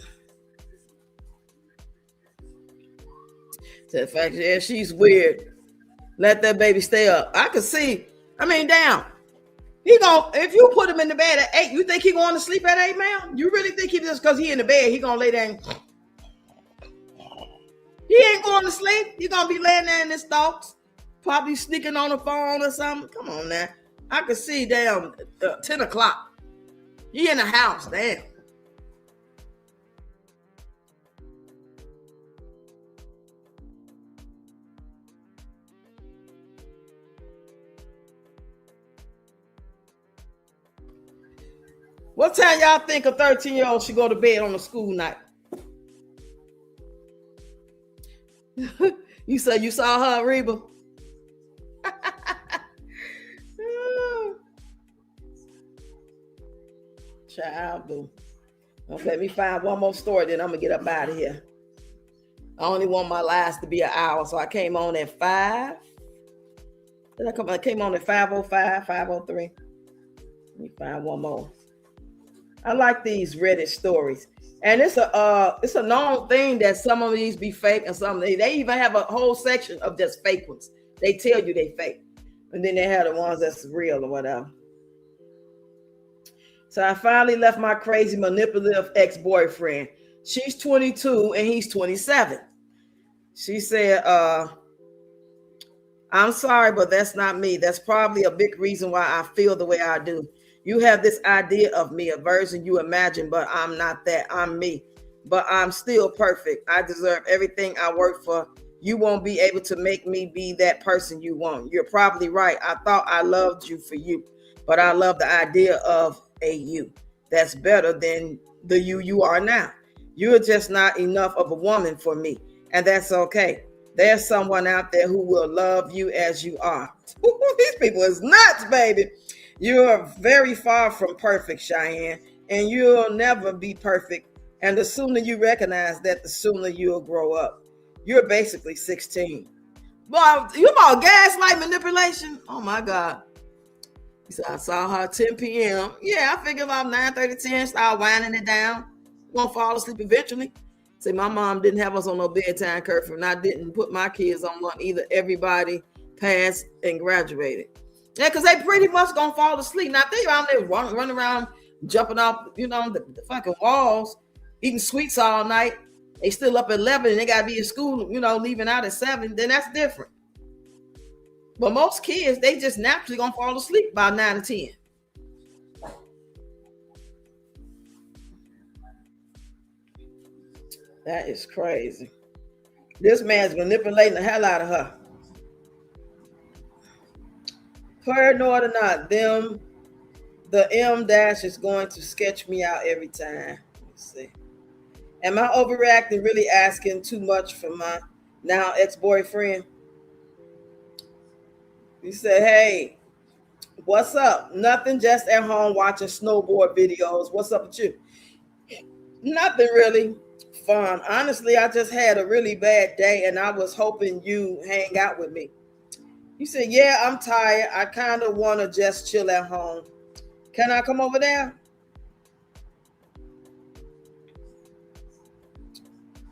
The fact that she's weird. Let that baby stay up. I can see. I mean, damn. If you put him in the bed at 8, you think he going to sleep at 8, man? You really think he just because he in the bed, he gonna lay there and he ain't going to sleep? He gonna be laying there in his thoughts, probably sneaking on the phone or something. Come on now. I can see damn 10 o'clock. He in the house, damn. What time y'all think a 13-year-old should go to bed on a school night? You said you saw her, Reba? Child, boo. Okay, let me find one more story, then I'm going to get up out of here. I only want my last to be an hour, so I came on at 5. I came on at 5:05, 5:03. Let me find one more. I like these Reddit stories. And it's a known thing that some of these be fake and some they even have a whole section of just fake ones. They tell you they fake. And then they have the ones that's real or whatever. So I finally left my crazy manipulative ex-boyfriend. She's 22 and he's 27. She said, I'm sorry, but that's not me. That's probably a big reason why I feel the way I do. You have this idea of me, a version you imagine, but I'm not that. I'm me. But I'm still perfect. I deserve everything I work for. You won't be able to make me be that person you want. You're probably right. I thought I loved you for you, but I love the idea of a you that's better than the you are now. You're just not enough of a woman for me, and that's okay. There's someone out there who will love you as you are. These people is nuts, baby. You're very far from perfect, Cheyenne, and you'll never be perfect. And the sooner you recognize that, the sooner you'll grow up. You're basically 16. Boy, you about gaslight manipulation? Oh my God. He said, I saw her at 10 p.m. Yeah, I figured about 9:30, 10, start winding it down. Won't fall asleep eventually. Say, my mom didn't have us on no bedtime curfew, and I didn't put my kids on one either. Everybody passed and graduated. Yeah, because they pretty much gonna fall asleep. Now they around there running around, jumping off, the fucking walls, eating sweets all night. They still up at 11 and they gotta be in school, leaving out at 7. Then that's different. But most kids, they just naturally gonna fall asleep by 9 or 10. That is crazy. This man's manipulating the hell out of her. Paranoid or not, the M dash is going to sketch me out every time. Let's see. Am I overreacting, really asking too much for my now ex-boyfriend? He said, hey, what's up? Nothing, just at home watching snowboard videos. What's up with you? Nothing really fun. Honestly, I just had a really bad day and I was hoping you hang out with me. You said, yeah, I'm tired. I kind of want to just chill at home. Can I come over there?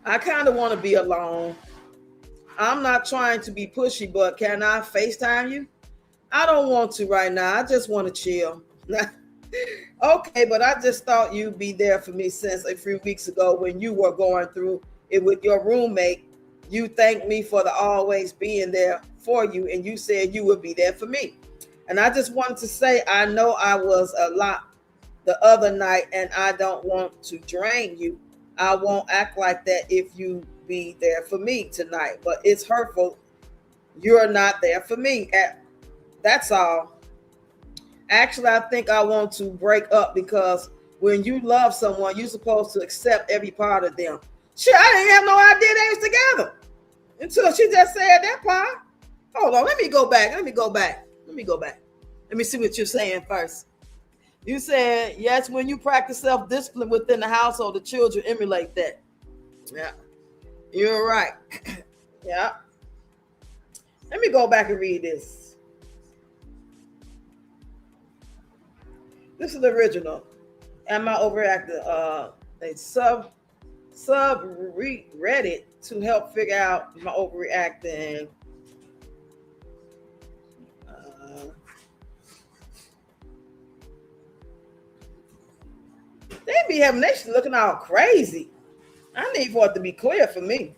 I kind of want to be alone. I'm not trying to be pushy, but can I FaceTime you? I don't want to right now. I just want to chill. Okay, but I just thought you'd be there for me since a few weeks ago when you were going through with your roommate, you thanked me for the always being there for you, and you said you would be there for me. And I just wanted to say, I know I was a lot the other night, and I don't want to drain you. I won't act like that if you be there for me tonight, but it's hurtful. You're not there for me. That's all. Actually, I think I want to break up because when you love someone, you're supposed to accept every part of them. Shit, I didn't have no idea they was together until she just said that part. Hold on, let me go back. Let me see what you're saying first. You said, yes, when you practice self-discipline within the household, the children emulate that. Yeah, you're right. Yeah. Let me go back and read this. This is the original. Am I overacting? A Reddit to help figure out my overreacting. They be having that shit looking all crazy. I need for it to be clear for me.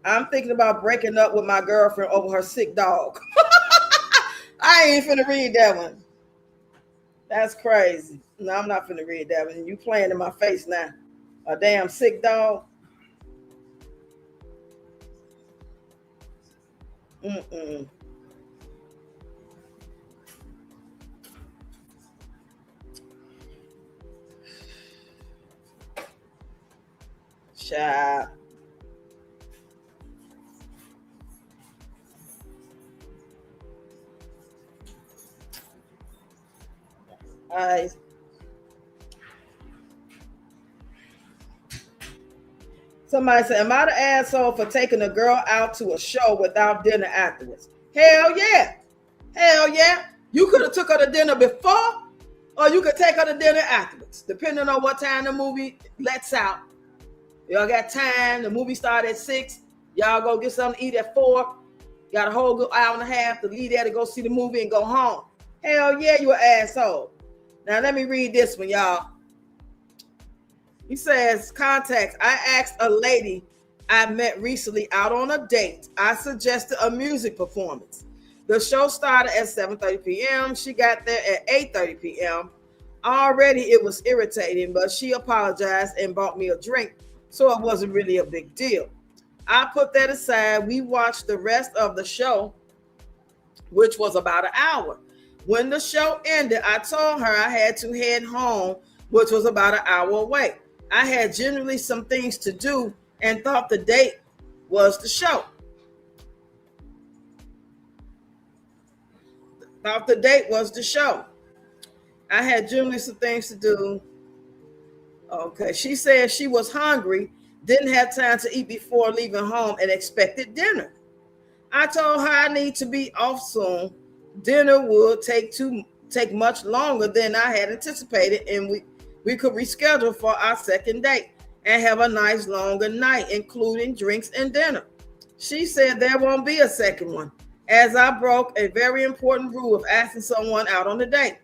I'm thinking about breaking up with my girlfriend over her sick dog. I ain't finna read that one. That's crazy. No, I'm not finna read that one. You playing in my face now. A damn sick dog. Child. Somebody said, am I the asshole for taking a girl out to a show without dinner afterwards? Hell yeah. Hell yeah. You could have took her to dinner before, or you could take her to dinner afterwards, depending on what time the movie lets out. Y'all got time. The movie started at 6. Y'all go get something to eat at 4. Got a whole good hour and a half to leave there to go see the movie and go home. Hell yeah, you an asshole. Now let me read this one, y'all. He says, context. I asked a lady I met recently out on a date. I suggested a music performance. The show started at 7:30 p.m. She got there at 8:30 p.m. Already it was irritating, but she apologized and bought me a drink, so it wasn't really a big deal. I put that aside. We watched the rest of the show, which was about an hour. When the show ended, I told her I had to head home, which was about an hour away. I had generally some things to do and thought the date was the show. I had generally some things to do. Okay, she said she was hungry, didn't have time to eat before leaving home, and expected dinner. I told her I need to be off soon. Dinner would take much longer than I had anticipated, and we could reschedule for our second date and have a nice longer night, including drinks and dinner. She said there won't be a second one, as I broke a very important rule of asking someone out on a date.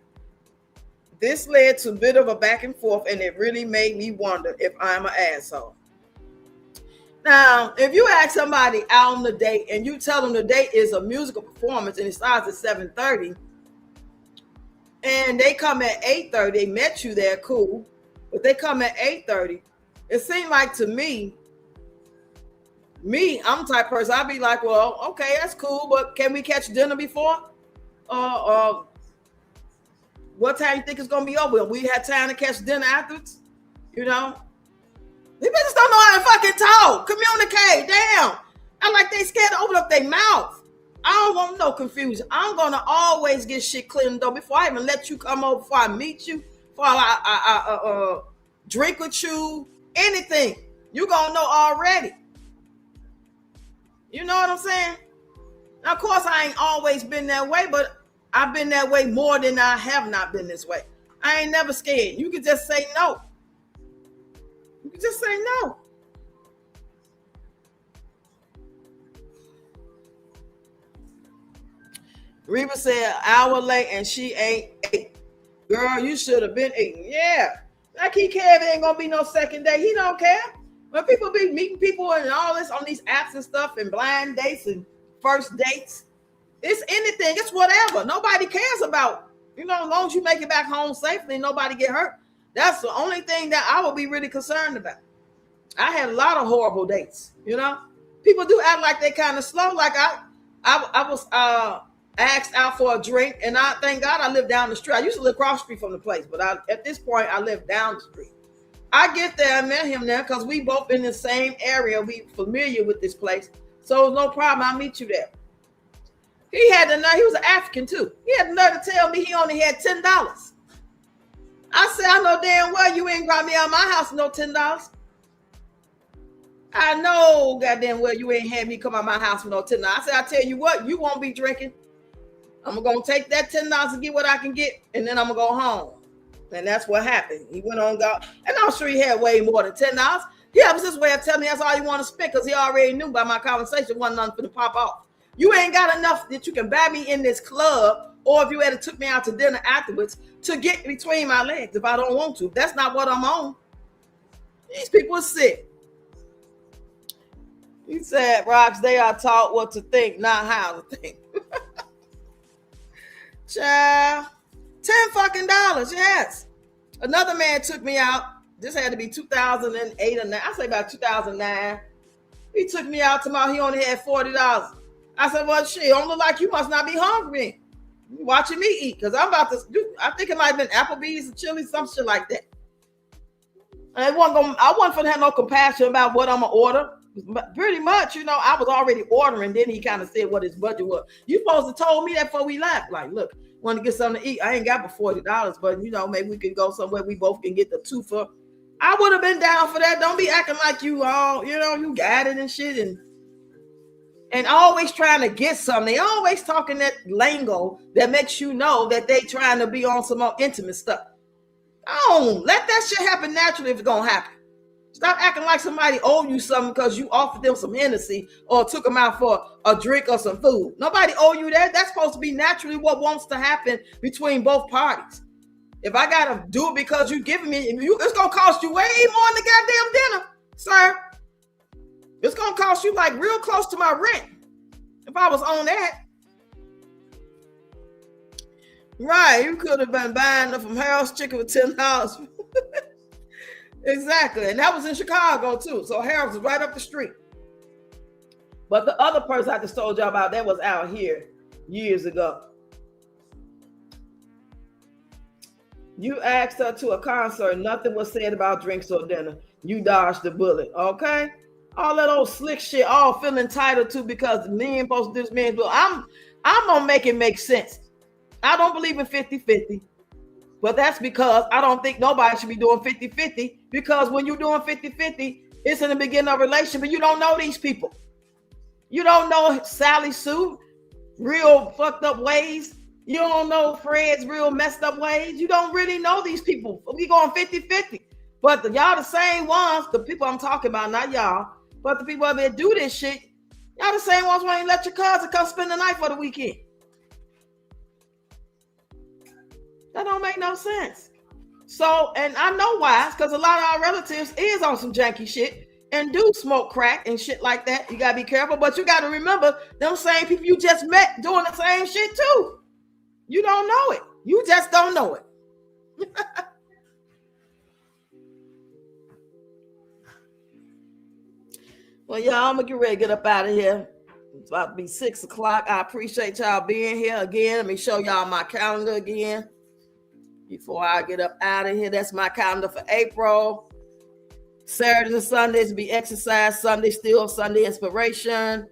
This led to a bit of a back and forth, and it really made me wonder if I'm an asshole. Now, if you ask somebody out on the date and you tell them the date is a musical performance and it starts at 7:30, and they come at 8:30, they met you there, cool, but they come at 8:30, it seemed like to me, I'm the type of person, I'd be like, well, okay, that's cool, but can we catch dinner before? What time you think it's gonna be over? We had time to catch dinner afterwards, you know? These bitches don't know how to fucking talk, communicate, damn. I'm like, they scared to open up their mouth. I don't want no confusion. I'm gonna always get shit cleared up before I even let you come over, before I meet you, before I drink with you, anything. You gonna know already. You know what I'm saying? Now, of course, I ain't always been that way, but I've been that way more than I have not been this way. I ain't never scared. You can just say no. You can just say no. Reba said an hour late and she ain't ate. Girl, you should have been eating. Yeah. Like he care if it ain't gonna be no second date. He don't care. When people be meeting people and all this on these apps and stuff and blind dates and first dates, it's anything, it's whatever. Nobody cares about, as long as you make it back home safely and nobody get hurt. That's the only thing that I would be really concerned about. I had a lot of horrible dates, People do act like they kind of slow. Like I was asked out for a drink, and I thank God I live down the street. I used to live across the street from the place, but at this point I live down the street. I get there, I met him there because we both in the same area. We familiar with this place, so no problem. I'll meet you there. He had the nerve. He was an African too. He had the nerve to tell me he only had $10. I said, I know damn well you ain't brought me out of my house no $10. I know goddamn well you ain't had me come out of my house with no $10. I said, I tell you what, you won't be drinking. I'm gonna take that $10 and get what I can get, and then I'm gonna go home. And that's what happened. He went on, and I'm sure he had way more than $10. Yeah, it was his way of telling me that's all he wanted to spend, because he already knew by my conversation wasn't nothing for to pop off. You ain't got enough that you can buy me in this club, or if you had took me out to dinner afterwards, to get between my legs if I don't want to. That's not what I'm on. These people are sick. He said, Rox, they are taught what to think, not how to think. Child, $10 fucking, yes. Another man took me out. This had to be 2008 or 9. I say about 2009. He took me out tomorrow. He only had $40. I said, well, shit, don't look like you must not be hungry. You watching me eat, because I'm about to do, I think it might have been Applebee's or Chili's, some shit like that. And I wasn't finna have no compassion about what I'm gonna order. But pretty much, I was already ordering. Then he kind of said what his budget was. You supposed to told me that before we left. Like, look, want to get something to eat. I ain't got but $40, but maybe we could go somewhere we both can get the two for. I would have been down for that. Don't be acting like you all, you got it and shit, and always trying to get something. They always talking that lingo that makes you know that they trying to be on some more intimate stuff. Oh, let that shit happen naturally if it's gonna happen. Stop acting like somebody owe you something because you offered them some Hennessy or took them out for a drink or some food. Nobody owe you that. That's supposed to be naturally what wants to happen between both parties. If I gotta do it because you giving me, it's gonna cost you way more than the goddamn dinner, sir. It's gonna cost you like real close to my rent if I was on that. Right, you could have been buying them from Harold's Chicken for $10. Exactly, and that was in Chicago too. So Harold's was right up the street. But the other person I just told y'all about, that was out here years ago. You asked her to a concert, nothing was said about drinks or dinner. You dodged the bullet, okay? All that old slick shit, all feeling entitled to because men supposed to do this, men do. I'm gonna make it make sense. I don't believe in 50-50. But that's because I don't think nobody should be doing 50-50, because when you're doing 50-50, it's in the beginning of a relationship, but you don't know these people. You don't know Sally Sue, real fucked up ways. You don't know Fred's real messed up ways. You don't really know these people. We going 50-50. But y'all the same ones, the people I'm talking about, not y'all, but the people that do this shit, y'all the same ones who ain't let your cousin come spend the night for the weekend. That don't make no sense. So, and I know why, because a lot of our relatives is on some janky shit and do smoke crack and shit like that. You gotta be careful, but you gotta remember them same people you just met doing the same shit too. You don't know it. You just don't know it. Well, y'all, I'm gonna get ready to get up out of here. It's about to be 6 o'clock. I appreciate y'all being here again. Let me show y'all my calendar again before I get up out of here. That's my calendar for April. Saturdays and Sundays be exercise. Sunday still Sunday inspiration.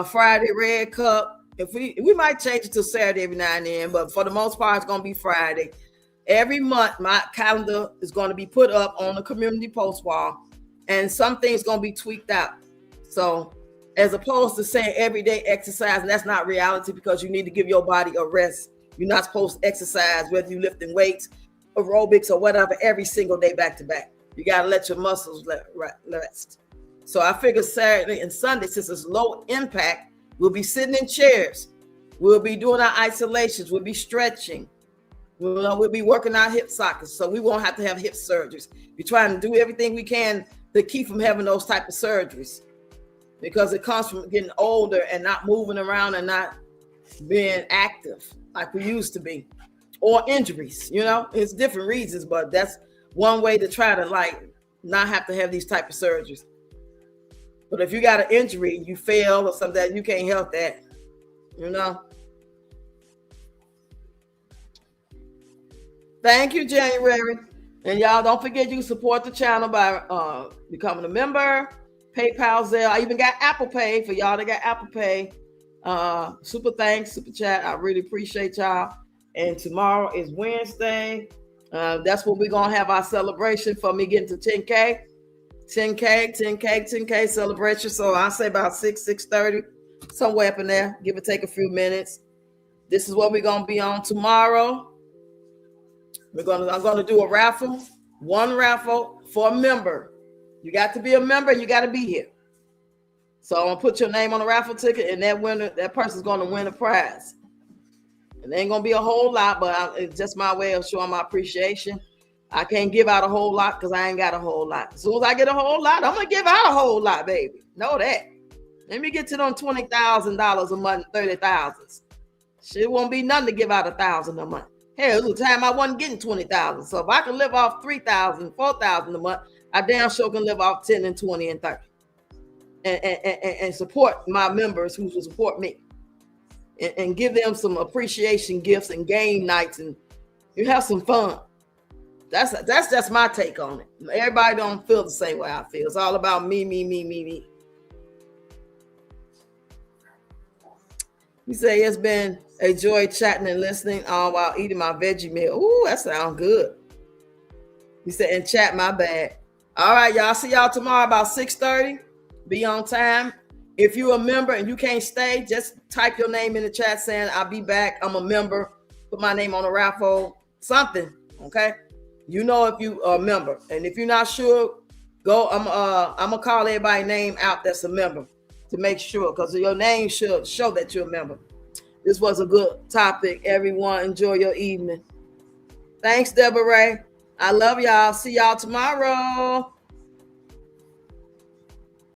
Friday red cup. If we might change it to Saturday every now and then, but for the most part, it's gonna be Friday. Every month, my calendar is going to be put up on the community post wall, and some things gonna be tweaked out. So, as opposed to saying everyday exercise, and that's not reality, because you need to give your body a rest. You're not supposed to exercise, whether you're lifting weights, aerobics, or whatever, every single day back to back. You got to let your muscles rest. So I figure Saturday and Sunday, since it's low impact, we'll be sitting in chairs. We'll be doing our isolations. We'll be stretching. We'll be working our hip sockets, so we won't have to have hip surgeries. We're trying to do everything we can to keep from having those type of surgeries, because it comes from getting older and not moving around and not being active like we used to be, or injuries. It's different reasons, but that's one way to try to not have to have these type of surgeries. But if you got an injury, you fail or something, you can't help that. Thank you, January. And y'all don't forget, you support the channel by becoming a member, PayPal, Zelle. I even got Apple Pay for y'all that got Apple Pay. Super thanks, super chat. I really appreciate y'all. And tomorrow is Wednesday. That's when we're going to have our celebration for me getting to 10K. 10K celebration. So I'll say about 6:30, somewhere up in there. Give or take a few minutes. This is what we're going to be on tomorrow. I'm going to do a raffle. One raffle for a member. You got to be a member and you got to be here. So I'm going to put your name on the raffle ticket, and that person's going to win a prize. And there ain't going to be a whole lot, but it's just my way of showing my appreciation. I can't give out a whole lot because I ain't got a whole lot. As soon as I get a whole lot, I'm going to give out a whole lot, baby. Know that. Let me get to them $20,000 a month, $30,000. Shit won't be nothing to give out $1,000 a month. Hell, it was a time I wasn't getting $20,000. So if I can live off $3,000, $4,000 a month, I damn sure can live off 10 and 20 and 30. And support my members who will support me. And give them some appreciation gifts and game nights, and you have some fun. That's just my take on it. Everybody don't feel the same way I feel. It's all about me. You say it's been a joy chatting and listening all while eating my veggie meal. Ooh, that sounds good. You said in chat, my bad. All right, y'all. See y'all tomorrow about 6:30. Be on time. If you're a member and you can't stay, just type your name in the chat saying I'll be back. I'm a member. Put my name on the raffle. Something. Okay. If you are a member. And if you're not sure, go. I'm gonna call everybody's name out that's a member to make sure, because your name should show that you're a member. This was a good topic. Everyone, enjoy your evening. Thanks, Deborah Ray. I love y'all. See y'all tomorrow.